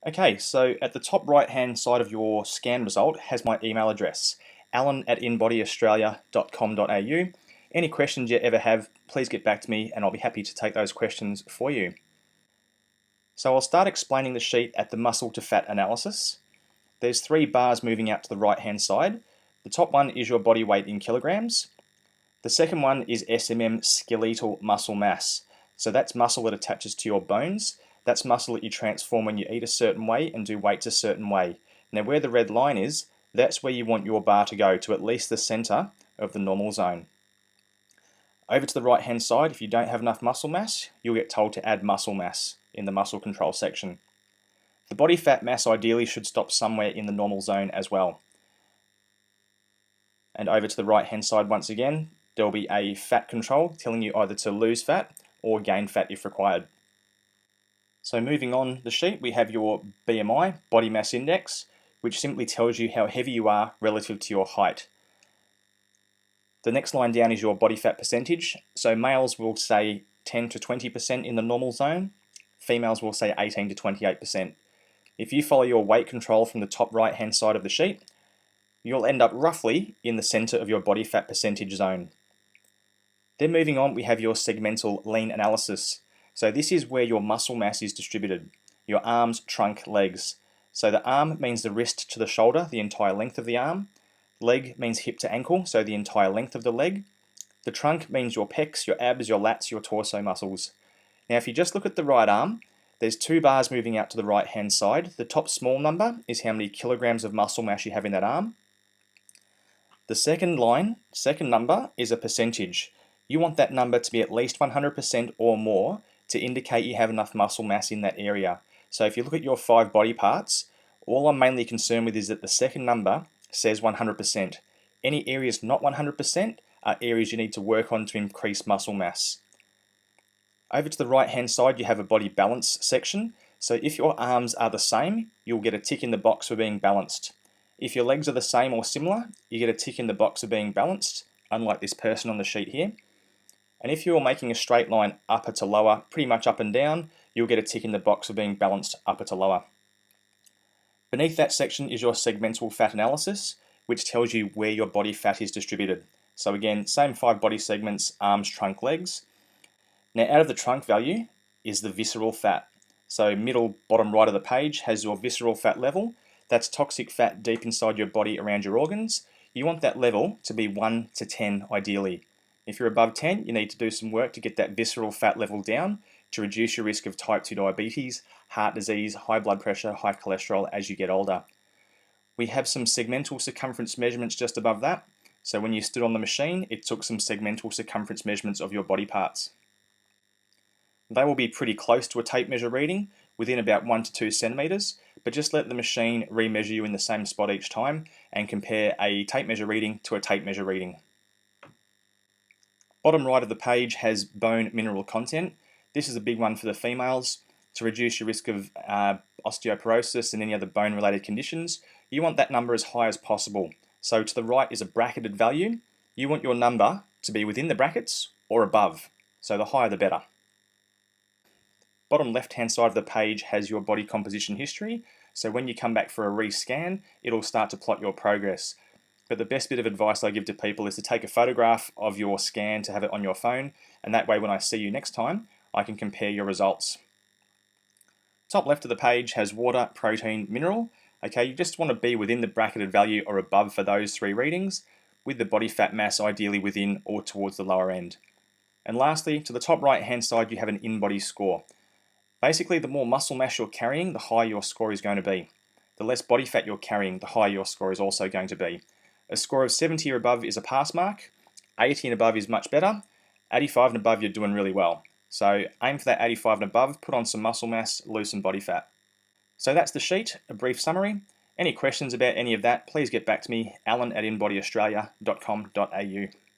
Okay, so at the top right hand side of your scan result has my email address, alan@inbodyaustralia.com.au. Any questions you ever have, please get back to me and I'll be happy to take those questions for you. So I'll start explaining the sheet at the muscle to fat analysis. There's three bars moving out to the right hand side. The top one is your body weight in kilograms. The second one is SMM, skeletal muscle mass. So that's muscle that attaches to your bones. That's muscle that you transform when you eat a certain way and do weights a certain way. Now where the red line is, that's where you want your bar to go, to at least the center of the normal zone. Over to the right hand side, if you don't have enough muscle mass, you'll get told to add muscle mass in the muscle control section. The body fat mass ideally should stop somewhere in the normal zone as well. And over to the right hand side once again, there'll be a fat control telling you either to lose fat or gain fat if required. So moving on the sheet, we have your BMI, body mass index, which simply tells you how heavy you are relative to your height. The next line down is your body fat percentage. So males will say 10 to 20% in the normal zone. Females will say 18 to 28%. If you follow your weight control from the top right hand side of the sheet, you'll end up roughly in the center of your body fat percentage zone. Then moving on, we have your segmental lean analysis. So this is where your muscle mass is distributed. Your arms, trunk, legs. So the arm means the wrist to the shoulder, the entire length of the arm. Leg means hip to ankle, so the entire length of the leg. The trunk means your pecs, your abs, your lats, your torso muscles. Now if you just look at the right arm, there's two bars moving out to the right hand side. The top small number is how many kilograms of muscle mass you have in that arm. The second line, second number, is a percentage. You want that number to be at least 100% or more to indicate you have enough muscle mass in that area. So if you look at your 5 body parts, all I'm mainly concerned with is that the second number says 100%. Any areas not 100% are areas you need to work on to increase muscle mass. Over to the right hand side you have a body balance section. So if your arms are the same, you'll get a tick in the box for being balanced. If your legs are the same or similar, you get a tick in the box for being balanced, unlike this person on the sheet here. And if you're making a straight line upper to lower, pretty much up and down, you'll get a tick in the box for being balanced upper to lower. Beneath that section is your segmental fat analysis, which tells you where your body fat is distributed. So again, same 5 body segments, arms, trunk, legs. Now out of the trunk value is the visceral fat. So middle, bottom right of the page has your visceral fat level. That's toxic fat deep inside your body around your organs. You want that level to be 1 to 10 ideally. If you're above 10, you need to do some work to get that visceral fat level down to reduce your risk of type 2 diabetes, heart disease, high blood pressure, high cholesterol as you get older. We have some segmental circumference measurements just above that. So when you stood on the machine, it took some segmental circumference measurements of your body parts. They will be pretty close to a tape measure reading, within about 1 to 2 centimeters, but just let the machine remeasure you in the same spot each time and compare a tape measure reading to a tape measure reading. Bottom right of the page has bone mineral content. This is a big one for the females. To reduce your risk of osteoporosis and any other bone related conditions, you want that number as high as possible. So to the right is a bracketed value. You want your number to be within the brackets or above, so the higher the better. Bottom left hand side of the page has your body composition history. So when you come back for a rescan, it'll start to plot your progress. But the best bit of advice I give to people is to take a photograph of your scan to have it on your phone, and that way when I see you next time, I can compare your results. Top left of the page has water, protein, mineral. Okay, you just want to be within the bracketed value or above for those 3 readings, with the body fat mass ideally within or towards the lower end. And lastly, to the top right hand side you have an in-body score. Basically, the more muscle mass you're carrying, the higher your score is going to be. The less body fat you're carrying, the higher your score is also going to be. A score of 70 or above is a pass mark, 80 and above is much better, 85 and above you're doing really well. So aim for that 85 and above, put on some muscle mass, lose some body fat. So that's the sheet, a brief summary. Any questions about any of that, please get back to me, alan@inbodyaustralia.com.au.